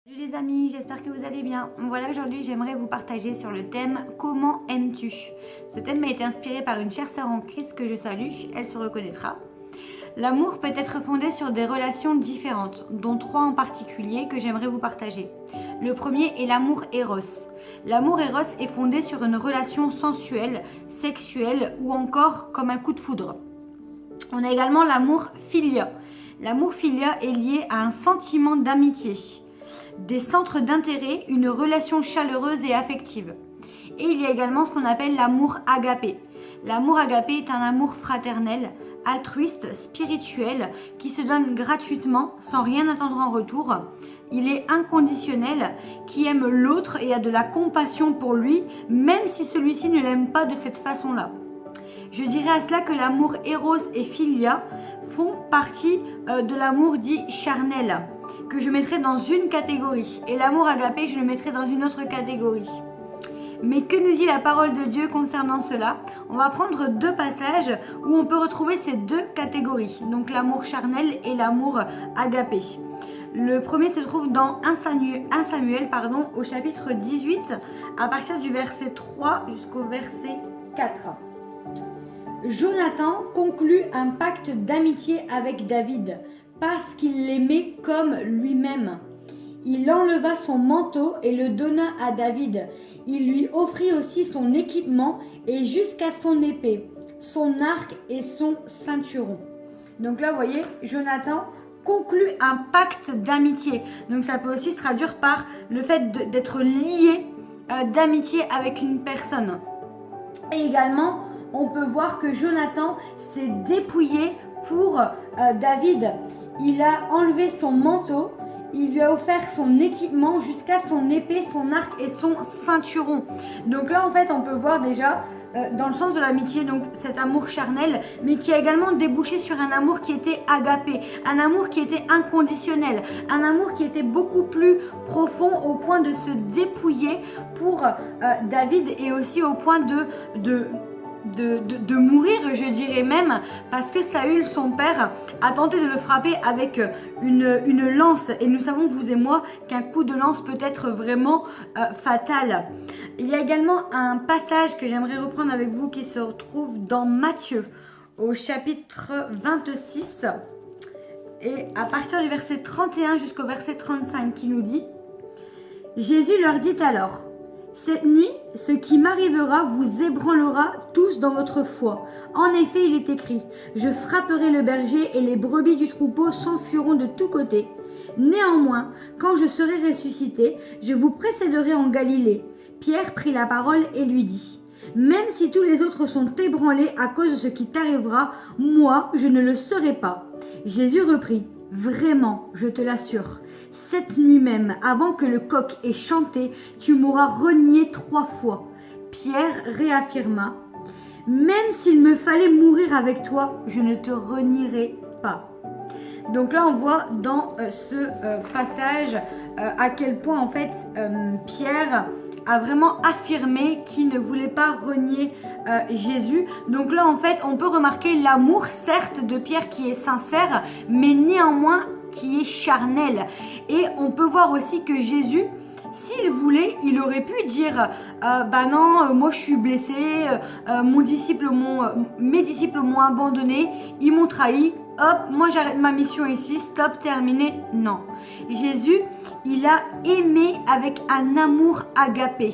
Salut les amis, j'espère que vous allez bien. Voilà, aujourd'hui j'aimerais vous partager sur le thème « Comment aimes-tu » Ce thème m'a été inspiré par une chère sœur en Christ que je salue, elle se reconnaîtra. L'amour peut être fondé sur des relations différentes, dont 3 en particulier que j'aimerais vous partager. Le premier est l'amour éros. L'amour éros est fondé sur une relation sensuelle, sexuelle ou encore comme un coup de foudre. On a également l'amour philia. L'amour philia est lié à un sentiment d'amitié, des centres d'intérêt, une relation chaleureuse et affective. Et il y a également ce qu'on appelle l'amour agapé. L'amour agapé est un amour fraternel, altruiste, spirituel, qui se donne gratuitement, sans rien attendre en retour. Il est inconditionnel, qui aime l'autre et a de la compassion pour lui, même si celui-ci ne l'aime pas de cette façon-là. Je dirais à cela que l'amour éros et philia font partie de l'amour dit charnel, que je mettrai dans une catégorie, et l'amour agapé, je le mettrai dans une autre catégorie. Mais que nous dit la parole de Dieu concernant cela? On va prendre 2 passages où on peut retrouver ces 2 catégories, donc l'amour charnel et l'amour agapé. Le premier se trouve dans 1 Samuel, au chapitre 18, à partir du verset 3 jusqu'au verset 4. Jonathan conclut un pacte d'amitié avec David, parce qu'il l'aimait comme lui-même. Il enleva son manteau et le donna à David. Il lui offrit aussi son équipement et jusqu'à son épée, son arc et son ceinturon. Donc là, vous voyez, Jonathan conclut un pacte d'amitié. Donc ça peut aussi se traduire par le fait d'être lié d'amitié avec une personne. Et également, on peut voir que Jonathan s'est dépouillé pour David. Il a enlevé son manteau, il lui a offert son équipement jusqu'à son épée, son arc et son ceinturon. Donc là, en fait, on peut voir déjà dans le sens de l'amitié, donc cet amour charnel, mais qui a également débouché sur un amour qui était agapé, un amour qui était inconditionnel, un amour qui était beaucoup plus profond au point de se dépouiller pour David et aussi au point de mourir, je dirais même, parce que Saül, son père, a tenté de le frapper avec une lance, et nous savons, vous et moi, qu'un coup de lance peut être vraiment fatal. Il y a également un passage que j'aimerais reprendre avec vous qui se retrouve dans Matthieu, au chapitre 26, et à partir du verset 31 jusqu'au verset 35, qui nous dit « Jésus leur dit alors : cette nuit, ce qui m'arrivera vous ébranlera tous dans votre foi. En effet, il est écrit : je frapperai le berger et les brebis du troupeau s'enfuiront de tous côtés. Néanmoins, quand je serai ressuscité, je vous précéderai en Galilée. Pierre prit la parole et lui dit : même si tous les autres sont ébranlés à cause de ce qui t'arrivera, moi, je ne le serai pas. Jésus reprit : vraiment, je te l'assure. Cette nuit même, avant que le coq ait chanté, tu m'auras renié 3 fois. Pierre réaffirma : même s'il me fallait mourir avec toi, je ne te renierai pas. Donc là, on voit dans ce passage à quel point en fait Pierre a vraiment affirmé qu'il ne voulait pas renier Jésus. Donc là, en fait, on peut remarquer l'amour, certes, de Pierre qui est sincère, mais néanmoins qui est charnel. Et on peut voir aussi que Jésus, s'il voulait, il aurait pu dire bah non, moi je suis blessé, mes disciples m'ont abandonné, ils m'ont trahi, hop, moi j'arrête ma mission ici, stop, terminé. Non. Jésus, il a aimé avec un amour agapé.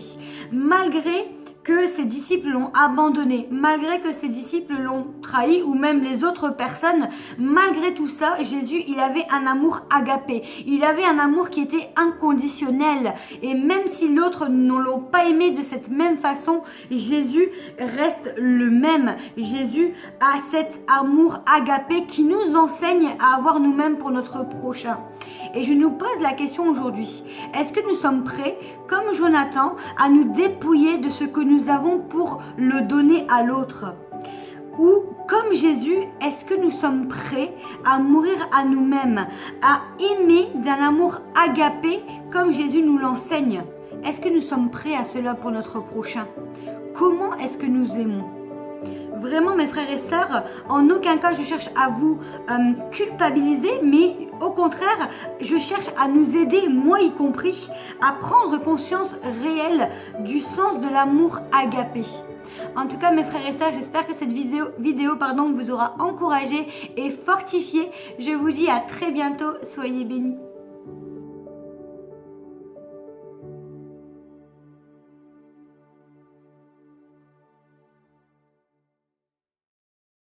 Malgré que ses disciples l'ont abandonné, malgré que ses disciples l'ont trahi ou même les autres personnes, malgré tout ça, Jésus, il avait un amour agapé. Il avait un amour qui était inconditionnel. Et même si l'autre ne l'ont pas aimé de cette même façon, Jésus reste le même. Jésus a cet amour agapé qui nous enseigne à avoir nous-mêmes pour notre prochain. Et je nous pose la question aujourd'hui, est-ce que nous sommes prêts, comme Jonathan, à nous dépouiller de ce que nous avons pour le donner à l'autre? Ou, comme Jésus, est-ce que nous sommes prêts à mourir à nous-mêmes, à aimer d'un amour agapé comme Jésus nous l'enseigne? Est-ce que nous sommes prêts à cela pour notre prochain? Comment est-ce que nous aimons? vraiment mes frères et sœurs, en aucun cas je cherche à vous culpabiliser, mais au contraire, je cherche à nous aider, moi y compris, à prendre conscience réelle du sens de l'amour agapé. En tout cas, mes frères et sœurs, j'espère que cette vidéo vous aura encouragé et fortifié. Je vous dis à très bientôt, soyez bénis.